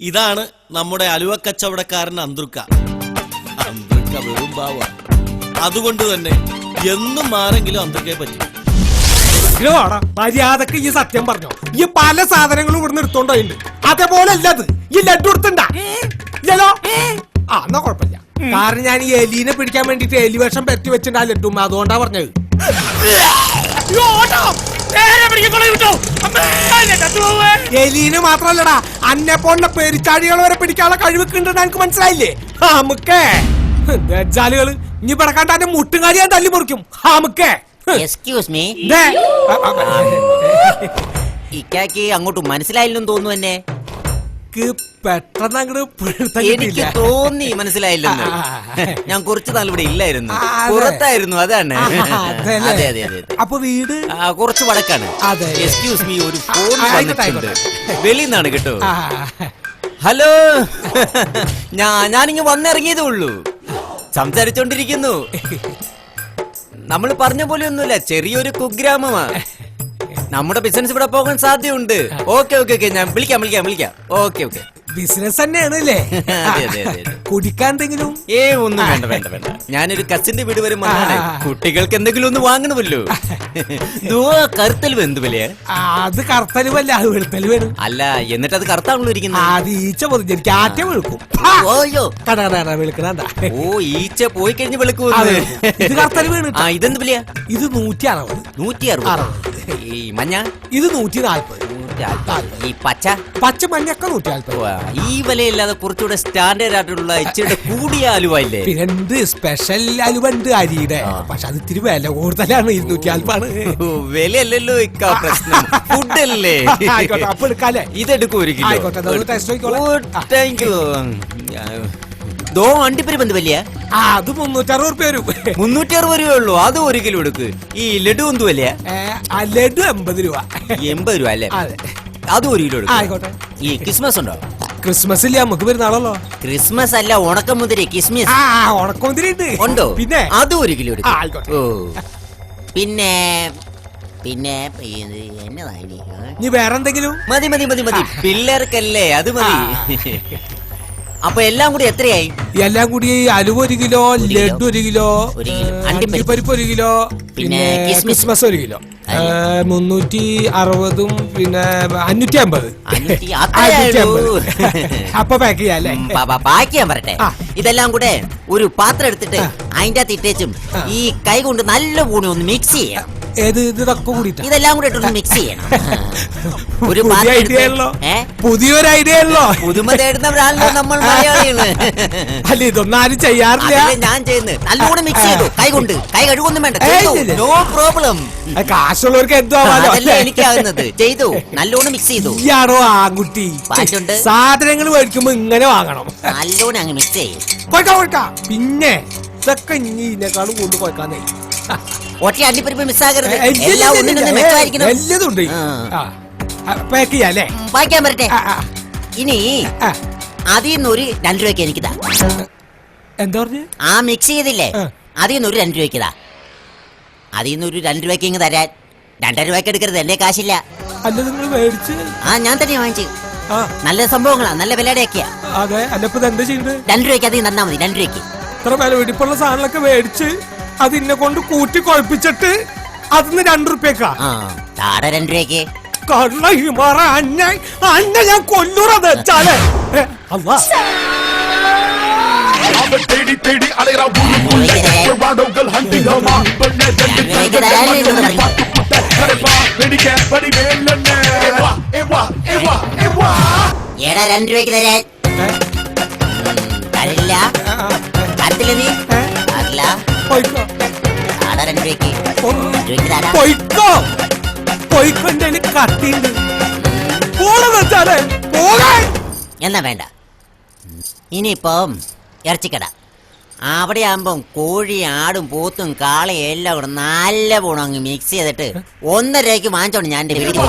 ഇതാണ് നമ്മുടെ അലുവ കച്ചവടക്കാരൻ അന്തൃക്ക വെറും ബാവ. അതുകൊണ്ട് തന്നെ എന്നും മാറെങ്കിലും അന്തൃക്കയെ പറ്റും. മര്യാദക്ക് ഈ സത്യം പറഞ്ഞോ. ഈ പല സാധനങ്ങളും ഇവിടെ എടുത്തോണ്ട് അതേപോലെ അല്ലത് ഈ ലഡ്ഡു എടുത്തണ്ട ഇല്ലല്ലോ. എന്നാ കുഴപ്പമില്ല. കാരണം ഞാൻ ഈ എലീനെ പിടിക്കാൻ വേണ്ടിട്ട് എലി വേഷം പറ്റി വെച്ചിട്ട് ആ ലഡ്ഡു അതുകൊണ്ടാ പറഞ്ഞത്. എലീനെ മാത്രല്ലടാ അന്നെ പോന്ന പെരിച്ചാടികൾ വരെ പിടിക്കാനുള്ള കഴിവൊക്കെണ്ടെന്ന് എനിക്ക് മനസ്സിലായില്ലേ. നമുക്കേ ജാലുകള് ഇനി പിടക്കാണ്ട് അതിന്റെ മുട്ടുകാരി ഞാൻ തല്ലി മുറിക്കും. നമുക്കേ എക്സ്ക്യൂസ് മീ, ഇക്കാക്ക് അങ്ങോട്ട് മനസ്സിലായില്ലെന്ന് തോന്നുന്നു. എന്നെ പെട്ടെന്ന് അങ്ങോട്ട് എനിക്ക് തോന്നി മനസ്സിലായില്ലെന്ന്. ഞാൻ കുറച്ചു നാൾ ഇവിടെ ഇല്ലായിരുന്നു, പുറത്തായിരുന്നു. അതാണ്. അതെ അതെ അതെ. അപ്പൊ വീട് കുറച്ച് വടക്കാണ്. എക്സ്ക്യൂസ് മീ, ഒരു ഫോൺ വന്നിട്ടുണ്ട് വെളിയിൽ നിന്നാണ് കേട്ടോ. ഹലോ, ഞാനിങ്ങ് വന്നിറങ്ങിയതേ ഉള്ളൂ. സംസാരിച്ചോണ്ടിരിക്കുന്നു. നമ്മൾ പറഞ്ഞ പോലെ ഒന്നുമില്ല, ചെറിയൊരു കുഗ്രാമമാ. നമ്മുടെ ബിസിനസ് ഇവിടെ പോകാൻ സാധ്യതയുണ്ട്. ഓക്കെ ഓക്കെ ഓക്കെ, ഞാൻ വിളിക്കാം. Okay okay. ബിസിനസ് തന്നെയാണല്ലേ? കുടിക്കാൻ എന്തെങ്കിലും? ഒന്നും വേണ്ട വേണ്ട വേണ്ട. ഞാനൊരു കസിന്റെ വീട് വരെ വന്നാണ്. കുട്ടികൾക്ക് എന്തെങ്കിലും ഒന്ന് വാങ്ങണമല്ലോ. കറുത്തലുവ് എന്ത് വിലയാ? അത് കറുത്തലുവല്ല, അത് വെളുത്തലുവാണ്. അല്ല, എന്നിട്ട് അത് കറുത്താണല്ലോ ഇരിക്കുന്നത്. അത് ഈച്ച പൊതിഞ്ഞിരിക്കും, ആറ്റ വെളുക്കും. ഓ, ഈച്ച പോയി കഴിഞ്ഞ് വെളുക്കും. ഇത് കറുത്തലുവാണ്. ഇതെന്ത് വിലയാ? ഇത് 160. 160. ഈ മഞ്ഞ? ഇത് 140. ഈ പച്ച? പച്ച മഞ്ഞൊക്കെ 140. ഈ വിലയില്ലാതെ കുറച്ചുകൂടെ സ്റ്റാൻഡേർഡ് ആയിട്ടുള്ള ഇച്ചിരി കൂടിയ അലുവ ഇല്ലേ? പിന്നെ സ്പെഷ്യൽ അലുവണ്ട് അരിയുടെ, പക്ഷെ അത് ഇത്തിരി വില കൂടുതലാണ്. 240. വിലയല്ലല്ലോ ഇക്ക പ്രശ്നം, ഫുഡല്ലേ. അപ്പൊ എടുക്കാല്ലേ? ഇതെടുക്കും ഒരു കിലോ. Thank you. അണ്ടിപ്പരിപ്പ് എന്ത് വലിയ? അത് 360 രൂപ വരും. 360 രൂപ ഉള്ളൂ. അത് ഒരു കിലോ എടുക്ക്. ഈ ലഡു എന്ത് വലിയ? ലഡു 80 രൂപ. 80 രൂപ അല്ലേ? അത് ഒരു കിലോ എടുക്കും. ഈ ക്രിസ്മസ് ഉണ്ടോ? ക്രിസ്മസ് ഇല്ല, നമുക്ക് പെരുന്നാളല്ലോ. ക്രിസ്മസ് അല്ല, ഉണക്കമുന്തിരി. കിസ്മിസ്. ഉണക്കമുന്തിരി ഉണ്ടോ? പിന്നെ അത് ഒരു കിലോ എടുക്കും. ഓ, പിന്നെ പിന്നെ എന്നതാ ഇനി വേറെ എന്തെങ്കിലും? മതി മതി മതി മതി, പിള്ളേർക്കല്ലേ, അത് മതി. അപ്പൊ എല്ലാം കൂടി എത്രയായി? എല്ലാം കൂടി അലുവ 1 കിലോ, ലഡു 1 കിലോ, അണ്ടിപ്പരിപ്പ് 1 കിലോ, പിന്നെ ക്രിസ്മസ് 1 കിലോ. 360 പിന്നെ 550. അപ്പൊ പാക്ക് ചെയ്യാല്ലേ? പാക്ക് ചെയ്യാൻ പറട്ടെ. ഇതെല്ലാം കൂടെ ഒരു പാത്രം എടുത്തിട്ട് അതിന്റെ അകത്ത് ഇട്ടേച്ചും ഈ കൈ കൊണ്ട് നല്ല കൂടി ഒന്ന് മിക്സ് ചെയ്യാം. ഇതെല്ലാം കൂടെ ഇട്ടൊന്ന് മിക്സ് ചെയ്യണം. ഒരു പുതിയൊരു ഐഡിയ ഉള്ളോ? പുതുമ തേടുന്നവരാണല്ലോ നമ്മൾ മലയാളികള്. അല്ല, ഇതൊന്നും ആരും ചെയ്യാറില്ല. ഞാൻ ചെയ്യുന്നത് നല്ലോണം മിക്സ് ചെയ്തു. കൈ കൊണ്ട്, കൈ കഴുകൊന്നും വേണ്ട. No problem. കാശുള്ളവർക്ക് എന്തോ എനിക്കാവുന്നത് ചെയ്തു. നല്ലോണം മിക്സ് ചെയ്തു. ഇയാണോ ആൺകുട്ടി? സാധനങ്ങൾ മേടിക്കുമ്പോ ഇങ്ങനെ വാങ്ങണം. നല്ലോണം അങ്ങ് മിക്സ് ചെയ്യും. പിന്നെ ഇതൊക്കെ ഇതിനേക്കാളും കൊണ്ട് പോയിക്കാന്നേ. ഒറ്റ അണ്ടിപ്പരിപ്പ് മിസ്സാകരുത്. എല്ലാം ഒന്നിനൊന്ന് മെച്ചമായിരിക്കണം. എല്ലാതുണ്ട്. പാക്ക് ചെയ്യാല്ലേ? വായിക്കാൻ പറ്റട്ടെ. ഇനി അതിൽ നിന്നൊരു 2 രൂപയ്ക്ക് എനിക്കിതാ. എന്താ പറഞ്ഞു? ആ മിക്സ് ചെയ്തില്ലേ, അതിൽ നിന്നൊരു 2 രൂപയ്ക്കിതാ. അതിൽ നിന്നൊരു 2 രൂപയ്ക്ക് ഇങ്ങ് തരാൻ. 2 രൂപയ്ക്ക് എടുക്കരുത്, എന്റെ കാശില്ല. അല്ല, നിങ്ങൾ മേടിച്ച്? ഞാൻ തന്നെ വാങ്ങിച്ചു. നല്ല സംഭവങ്ങളാ, നല്ല വിലയുടെയൊക്കെയാ. അതെ. അല്ല, ഇപ്പൊ എന്താ ചെയ്യുന്നത്? 2 രൂപയ്ക്ക് അതിൽ തന്നാ മതി. 2 രൂപയ്ക്ക് ഇത്ര വില വെടിപ്പുള്ള സാധനങ്ങളൊക്കെ മേടിച്ച് അതിനെ കൊണ്ട് കൂട്ടി കുഴപ്പിച്ചിട്ട് അതിന് 2 രൂപയ്ക്കാ? 2 രൂപയ്ക്ക് അന്നെ ഞാൻ കൊല്ലൂറത് വെച്ചാലേ. ഏടാ 2 രൂപയ്ക്ക് തരാൻ തരില്ല. തരത്തില്ല നീ? തരില്ല. 2 രൂപയ്ക്ക് കത്തിണ്ട് എന്നാ വേണ്ട. ഇനിയിപ്പം ഇറച്ചിക്കട. അവിടെ ആകുമ്പം കോഴി, ആടും, പോത്തും, കാളയും എല്ലാം കൂടെ നല്ല പോണം അങ്ങ് മിക്സ് ചെയ്തിട്ട് 1 രൂപയ്ക്ക് വാങ്ങിച്ചോണ്ട് ഞാൻ എന്റെ വീട്ടിൽ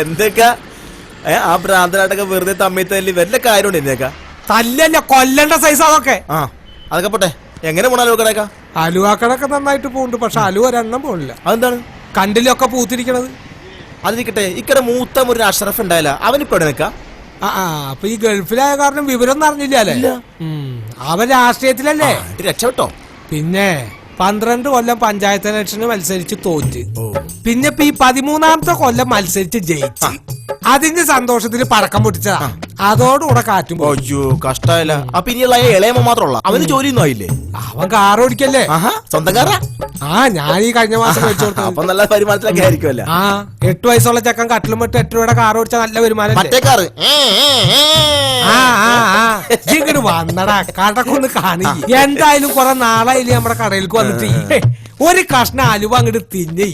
എന്തൊക്കെ ആ ഭ്രാന്തനായിട്ടൊക്കെ വെറുതെ തമ്മിൽ തല്ലി വല്ല കാര്യമുണ്ട്? തല്ലല്ല, കൊല്ലണ്ട സൈസ് അതൊക്കെ. അതൊക്കെ പോട്ടെ, എങ്ങനെ പോണ അലുവക്കടയൊക്കെ? അലുവാക്കടൊക്കെ നന്നായിട്ട് പോകുന്നുണ്ട്. പക്ഷെ അലുവ ഒരെണ്ണം പോണില്ല. അതെന്താണ്? കണ്ടിലൊക്കെ പൂത്തിരിക്കണത്. അതിരിക്കട്ടെ, ഇക്കടെ മൂത്ത ഒരു അഷറഫ് ഉണ്ടായില്ല, അവനിപ്പോ എവിടെ നിൽക്കാ? അപ്പൊ ഈ ഗൾഫിലായ കാരണം വിവരം ഒന്നും അറിഞ്ഞില്ലേ? ഇല്ല. അവൻ രാഷ്ട്രീയത്തിലല്ലേ? രക്ഷപ്പെട്ടോ? പിന്നെ 12 കൊല്ലം പഞ്ചായത്ത് ഇലക്ഷന് മത്സരിച്ച് തോറ്റ്. പിന്നെ ഇപ്പൊ ഈ 13ാമത്തെ കൊല്ലം മത്സരിച്ച് ജയിച്ചു. അതിന്റെ സന്തോഷത്തിന് പടക്കം പൊട്ടിച്ചതാ. അതോടുകൂടെ കാറ്റും പോയി. അയ്യോ കഷ്ടായില്ല. അപ്പൊ ഇനിയുള്ള ഇളയമ മാത്രമുള്ള അവന് ജോലിയൊന്നും ആയില്ലേ? അവൻ കാർ ഓടിക്കല്ലേ? സ്വന്തം കാറാ? ഞാൻ ഈ കഴിഞ്ഞ മാസം മേടിച്ചു കൊടുത്തു. അപ്പൊ നല്ല വരുമാനത്തിലൊക്കെ ആയിരിക്കുമല്ലോ. 8 വയസ്സുള്ള ചെക്കൻ കട്ടിലും മറ്റും 8 രൂപയുടെ കാർ ഓടിച്ച നല്ല വരുമാനം. മറ്റേ കാറ് ഇങ്ങോട്ട് വന്നടാ, കടക്കൊന്ന് കാണി. എന്തായാലും കൊറേ നാളായില്ലേ നമ്മുടെ കടയിലേക്ക് വന്നിട്ട്. ഒരു കഷ്ണം അലുവ അങ്ങോട്ട് തിന്നേ.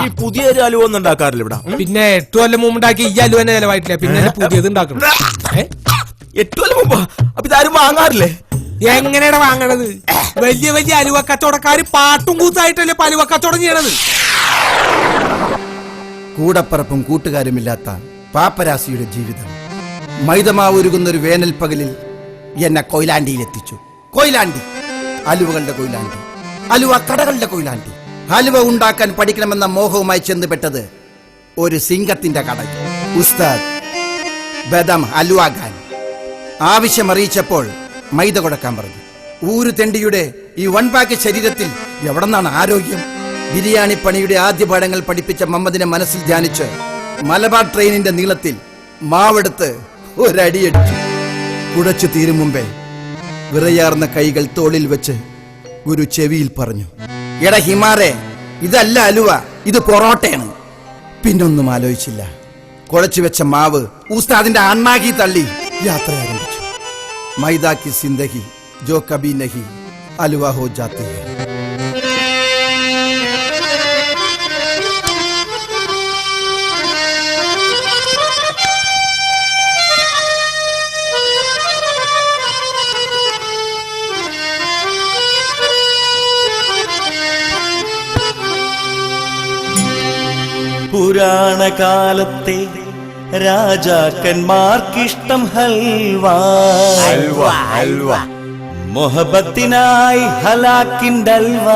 ഈ പുതിയ ഒരു അലുവ ഒന്നും ഉണ്ടാക്കാറില്ല ഇവിടെ. പിന്നെ 8 കൊല്ലം മുമ്പുണ്ടാക്കി ഈ അലുവനെ ചെലവായിട്ടില്ല. പിന്നെ പുതിയത് ഉണ്ടാക്കണം. 8 കൊല്ലം മുമ്പ്? അപ്പൊ ഇതാരും വാങ്ങാറില്ലേ? എങ്ങനെയാണ് വാങ്ങണത്? വലിയ വലിയ അലുവ കച്ചവടക്കാര് പാട്ടും കൂത്തായിട്ടല്ലേ അലുവ കച്ചവടം ചെയ്യണത്. കൂടപ്പറപ്പും കൂട്ടുകാരുമില്ലാത്ത പാപ്പരാസിയുടെ ജീവിതം. മൈദമാവ് ഉരുകുന്ന ഒരു വേനൽ പകലിൽ എന്നെ കൊയിലാണ്ടിയിലെത്തിച്ചു. കൊയിലാണ്ടി, അലുവകളുടെ കൊയിലാണ്ടി, അലുവ കടകളുടെ കൊയിലാണ്ടി. ഹലുവ ഉണ്ടാക്കാൻ പഠിക്കണമെന്ന മോഹവുമായി ചെന്നുപെട്ടത് ഒരു സിംഗത്തിന്റെ കടയിൽ. ഉസ്താദ് ബദം അലുവ ഖാൻ ആവശ്യമറിയിച്ചപ്പോൾ മൈദ കൊടുക്കാൻ പറഞ്ഞു. ഊരു തെണ്ടിയുടെ ഈ 1 പാക്ക് ശരീരത്തിൽ എവിടെന്നാണ് ആരോഗ്യം? ബിരിയാണി പണിയുടെ ആദ്യ പാഠങ്ങൾ പഠിപ്പിച്ച മമ്മദിനെ മനസ്സിൽ ധ്യാനിച്ച് മലബാർ ട്രെയിനിന്റെ നീളത്തിൽ മാവെടുത്ത് ഒരടിയടിച്ചു. കുടച്ചു തീരും മുമ്പേ വിറയാർന്ന കൈകൾ തോളിൽ വെച്ച് ഗുരു ചെവിയിൽ പറഞ്ഞു, എടാ ഹിമാറെ, ഇതല്ല അലുവ, ഇത് പൊറോട്ടയാണ്. പിന്നൊന്നും ആലോചിച്ചില്ല. കുഴച്ചു വെച്ച മാവ് ഉസ്താദിന്റെ അണ്ണാക്കി തള്ളി യാത്ര ആരംഭിച്ചു. മൈദാ കി സിന്ദഗി ജോ കബി നഹി അലുവ ഹോ ജാത്തി ഹൈ. പുരാണകാലത്തെ രാജാക്കന്മാർക്കിഷ്ടം ഹൽവ. മൊഹബത്തിനായി ഹലാക്കിൻഡൽവ.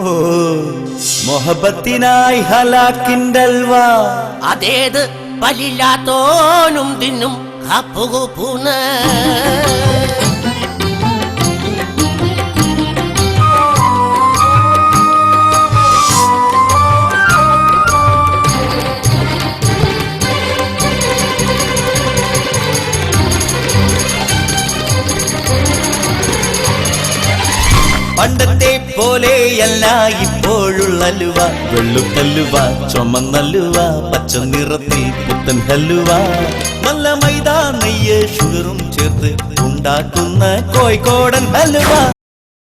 ഓ മൊഹബത്തിനായി ഹലാക്കിൻഡൽവ. അതേത് പലില്ലാത്തോനും തിന്നും ഹപ്പുകൂപ്പുന. പണ്ടത്തെ പോലെയല്ല ഇപ്പോഴുള്ള ഹലുവ. വെള്ളുത്തല്ലുവ, ചുമന്നല്ലുവ, പച്ച നിറത്തിൽ പുത്തൻ ഹലുവ. നല്ല മൈദ, നെയ്യ്, ഷുഗറും ചേർത്ത് ഉണ്ടാക്കുന്ന കോഴിക്കോടൻ ഹലുവ.